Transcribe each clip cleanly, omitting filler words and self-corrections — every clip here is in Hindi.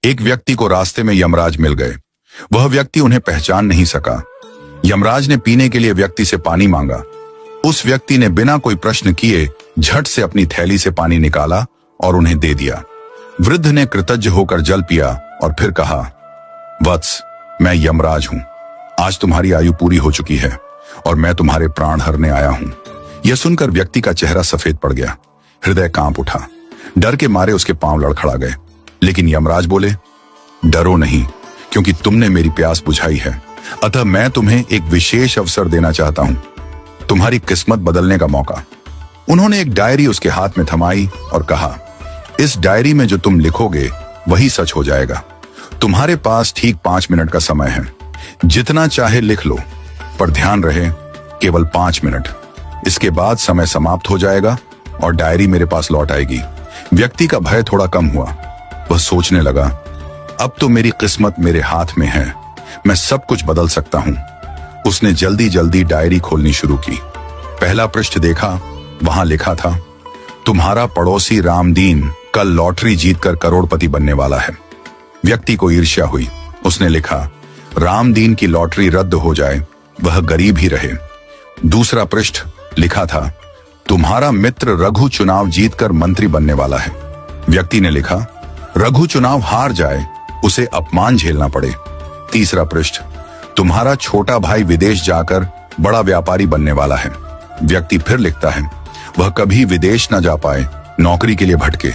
एक व्यक्ति को रास्ते में यमराज मिल गए। वह व्यक्ति उन्हें पहचान नहीं सका। यमराज ने पीने के लिए व्यक्ति से पानी मांगा। उस व्यक्ति ने बिना कोई प्रश्न किए झट से अपनी थैली से पानी निकाला और उन्हें दे दिया। वृद्ध ने कृतज्ञ होकर जल पिया और फिर कहा, वत्स, मैं यमराज हूं। आज तुम्हारी आयु पूरी हो चुकी है और मैं तुम्हारे प्राण हरने आया हूं। यह सुनकर व्यक्ति का चेहरा सफेद पड़ गया। हृदय कांप उठा। डर के मारे उसके पांव लड़खड़ा गए। लेकिन यमराज बोले, डरो नहीं, क्योंकि तुमने मेरी प्यास बुझाई है। अतः मैं तुम्हें एक विशेष अवसर देना चाहता हूं, तुम्हारी किस्मत बदलने का मौका। उन्होंने एक डायरी उसके हाथ में थमाई और कहा, इस डायरी में जो तुम लिखोगे वही सच हो जाएगा। तुम्हारे पास ठीक 5 मिनट का समय है। जितना चाहे लिख लो, पर ध्यान रहे केवल 5 मिनट। इसके बाद समय समाप्त हो जाएगा और डायरी मेरे पास लौट आएगी। व्यक्ति का भय थोड़ा कम हुआ। वह सोचने लगा, अब तो मेरी किस्मत मेरे हाथ में है, मैं सब कुछ बदल सकता हूं। उसने जल्दी जल्दी डायरी खोलनी शुरू की। पहला पृष्ठ देखा। वहां लिखा था, तुम्हारा पड़ोसी रामदीन कल लॉटरी जीतकर करोड़पति बनने वाला है। व्यक्ति को ईर्ष्या हुई। उसने लिखा, रामदीन की लॉटरी रद्द हो जाए, वह गरीब ही रहे। दूसरा पृष्ठ लिखा था, तुम्हारा मित्र रघु चुनाव जीतकर मंत्री बनने वाला है। व्यक्ति ने लिखा, रघु चुनाव हार जाए, उसे अपमान झेलना पड़े। तीसरा पृष्ठ, तुम्हारा छोटा भाई विदेश जाकर बड़ा व्यापारी बनने वाला है। व्यक्ति फिर लिखता है, वह कभी विदेश न जा पाए, नौकरी के लिए भटके।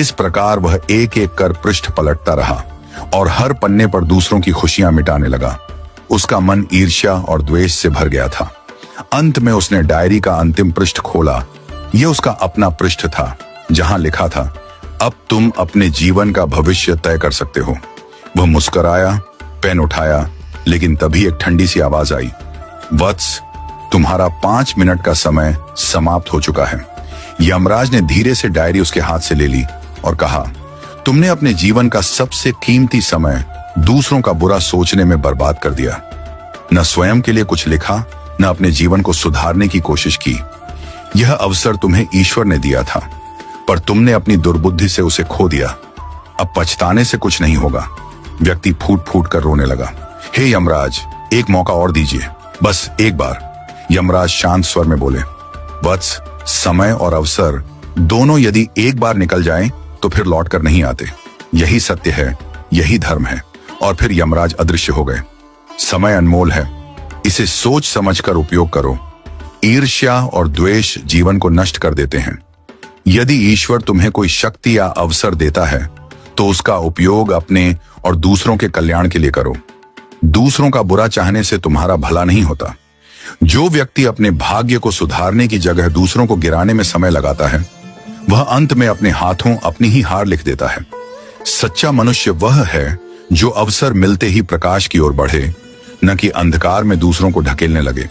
इस प्रकार वह एक एक कर पृष्ठ पलटता रहा और हर पन्ने पर दूसरों की खुशियां मिटाने लगा। उसका मन ईर्ष्या और द्वेष से भर गया था। अंत में उसने डायरी का अंतिम पृष्ठ खोला। यह उसका अपना पृष्ठ था, जहां लिखा था, अब तुम अपने जीवन का भविष्य तय कर सकते हो। वह मुस्कुराया, पेन उठाया, लेकिन तभी एक ठंडी सी आवाज आई, वत्स, तुम्हारा 5 मिनट का समय समाप्त हो चुका है। यमराज ने धीरे से डायरी उसके हाथ से ले ली और कहा, तुमने अपने जीवन का सबसे कीमती समय दूसरों का बुरा सोचने में बर्बाद कर दिया। न स्वयं के लिए कुछ लिखा, न अपने जीवन को सुधारने की कोशिश की। यह अवसर तुम्हें ईश्वर ने दिया था, पर तुमने अपनी दुर्बुद्धि से उसे खो दिया। अब पछताने से कुछ नहीं होगा। व्यक्ति फूट फूट कर रोने लगा। हे यमराज, एक मौका और दीजिए, बस एक बार। यमराज शांत स्वर में बोले, वत्स, समय और अवसर दोनों यदि एक बार निकल जाएं, तो फिर लौट कर नहीं आते। यही सत्य है, यही धर्म है। और फिर यमराज अदृश्य हो गए। समय अनमोल है, इसे सोच समझकर उपयोग करो। ईर्ष्या और द्वेष जीवन को नष्ट कर देते हैं। यदि ईश्वर तुम्हें कोई शक्ति या अवसर देता है, तो उसका उपयोग अपने और दूसरों के कल्याण के लिए करो। दूसरों का बुरा चाहने से तुम्हारा भला नहीं होता। जो व्यक्ति अपने भाग्य को सुधारने की जगह दूसरों को गिराने में समय लगाता है, वह अंत में अपने हाथों अपनी ही हार लिख देता है। सच्चा मनुष्य वह है जो अवसर मिलते ही प्रकाश की ओर बढ़े, न कि अंधकार में दूसरों को ढकेलने लगे।